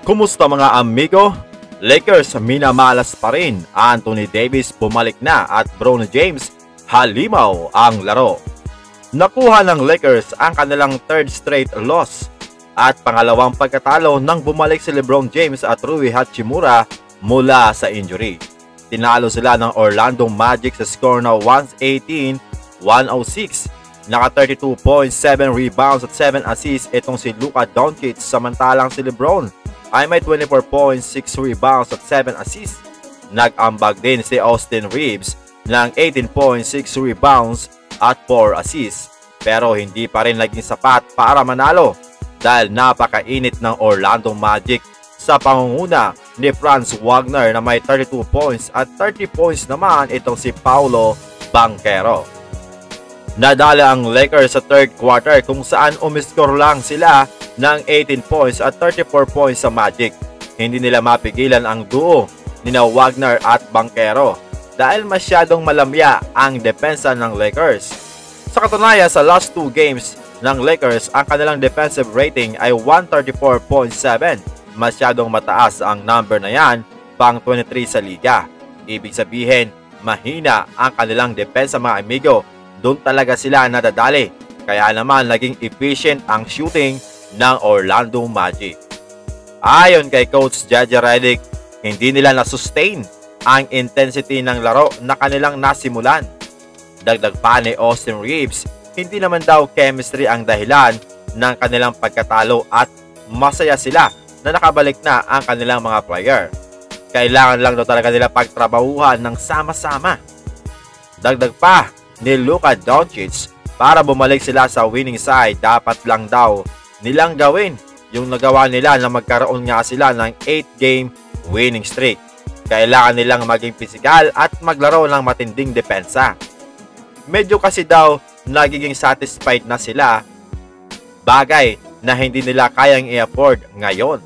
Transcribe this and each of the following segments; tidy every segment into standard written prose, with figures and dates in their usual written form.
Kumusta mga amigo? Lakers minamalas pa rin. Anthony Davis bumalik na at Bron James halimaw ang laro. Nakuha ng Lakers ang kanilang third straight loss at pangalawang pagkatalo nang bumalik si LeBron James at Rui Hachimura mula sa injury. Tinalo sila ng Orlando Magic sa score na 118-106. Naka 32 points, 7 rebounds at 7 assists itong si Luka Doncic, samantalang si LeBron ay may 24 points, 6 rebounds at 7 assists. Nag-ambag din si Austin Reeves ng 18 points, 6 rebounds at 4 assists. Pero hindi pa rin naging sapat para manalo dahil napakainit ng Orlando Magic sa pangunguna ni Franz Wagner na may 32 points at 30 points naman itong si Paolo Banchero. Nadala ang Lakers sa third quarter kung saan umiscore lang sila ng 18 points at 34 points sa Magic. Hindi nila mapigilan ang duo ni Wagner at Banchero dahil masyadong malamya ang depensa ng Lakers. Sa katunayan, sa last 2 games ng Lakers, ang kanilang defensive rating ay 134.7. Masyadong mataas ang number na yan, pang 23 sa liga. Ibig sabihin, mahina ang kanilang depensa mga amigo. Doon talaga sila nadadali. Kaya naman naging efficient ang shooting ng Orlando Magic. Ayon kay Coach JJ Redick, hindi nila na-sustain ang intensity ng laro na kanilang nasimulan. Dagdag pa ni Austin Reeves, hindi naman daw chemistry ang dahilan ng kanilang pagkatalo at masaya sila na nakabalik na ang kanilang mga player. Kailangan lang daw talaga nila pagtrabahuhan ng sama-sama. Dagdag pa ni Luka Doncic, para bumalik sila sa winning side, dapat lang daw nilang gawin yung nagawa nila na magkaroon nga sila ng 8-game winning streak. Kailangan nilang maging pisikal at maglaro ng matinding depensa. Medyo kasi daw nagiging satisfied na sila, bagay na hindi nila kayang i-afford ngayon.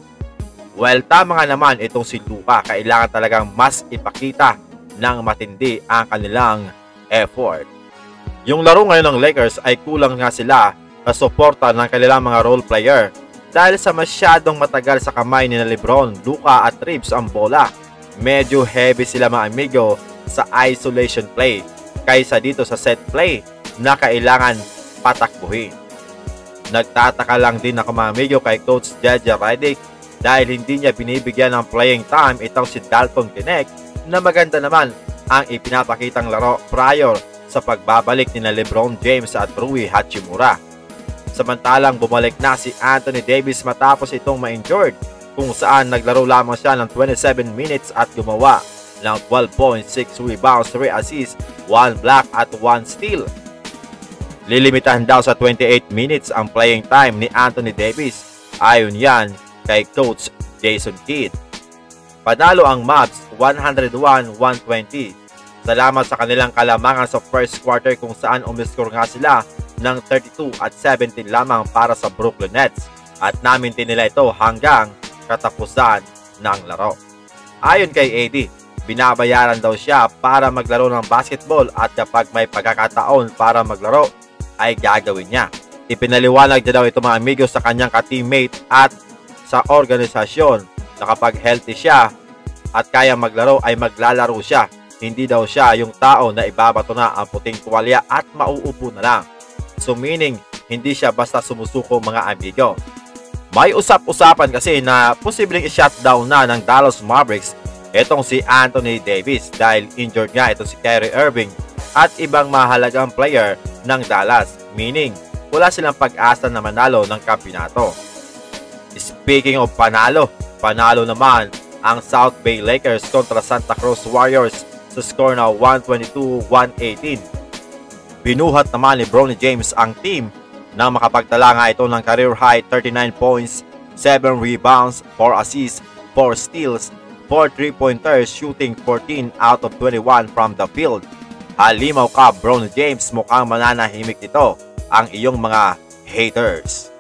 Well, tama nga naman itong si Luka, kailangan talagang mas ipakita ng matindi ang kanilang effort. Yung laro ngayon ng Lakers ay kulang nga sila na suporta ng kanilang mga role player dahil sa masyadong matagal sa kamay ni LeBron, Luka at Reeves ang bola. Medyo heavy sila mga amigo sa isolation play kaysa dito sa set play na kailangan patakbuhin. Nagtataka lang din ako mga amigo kay Coach JJ Redick dahil hindi niya binibigyan ng playing time itong si Dalton Knecht na maganda naman ang ipinapakitang laro prior sa pagbabalik ni LeBron James at Rui Hachimura. Samantalang bumalik na si Anthony Davis matapos itong ma-injured, kung saan naglaro lamang siya ng 27 minutes at gumawa ng 12 points, 6 rebounds, 3 assists, 1 block at 1 steal. Lilimitahan daw sa 28 minutes ang playing time ni Anthony Davis, ayon yan kay Coach Jason Kidd. Panalo ang Mavs 101-120. Salamat sa kanilang kalamangan sa first quarter kung saan umiscore nga sila ng 32 at 17 lamang para sa Brooklyn Nets at namintin nila ito hanggang katapusan ng laro. Ayon kay AD, binabayaran daw siya para maglaro ng basketball at kapag may pagkakataon para maglaro ay gagawin niya. Ipinaliwanag niya daw ito mga amigo sa kanyang ka-teammate at sa organisasyon na kapag healthy siya at kaya maglaro ay maglalaro siya. Hindi daw siya yung tao na ibabato na ang puting tuwalya at mauupo na lang. So meaning, hindi siya basta sumusuko mga amigo. May usap-usapan kasi na posibleng i-shutdown na ng Dallas Mavericks itong si Anthony Davis dahil injured nga ito si Kyrie Irving at ibang mahalagang player ng Dallas. Meaning, wala silang pag-asa na manalo ng kampyonato. Speaking of panalo, panalo naman ang South Bay Lakers kontra Santa Cruz Warriors sa score na 122-118. Binuhat naman ni Bron James ang team nang makapagtala nga ito ng career high 39 points, 7 rebounds, 4 assists, 4 steals, 4 3-pointers, shooting 14 out of 21 from the field. Halimaw ka Bron James, mukhang mananahimik nito ang iyong mga haters.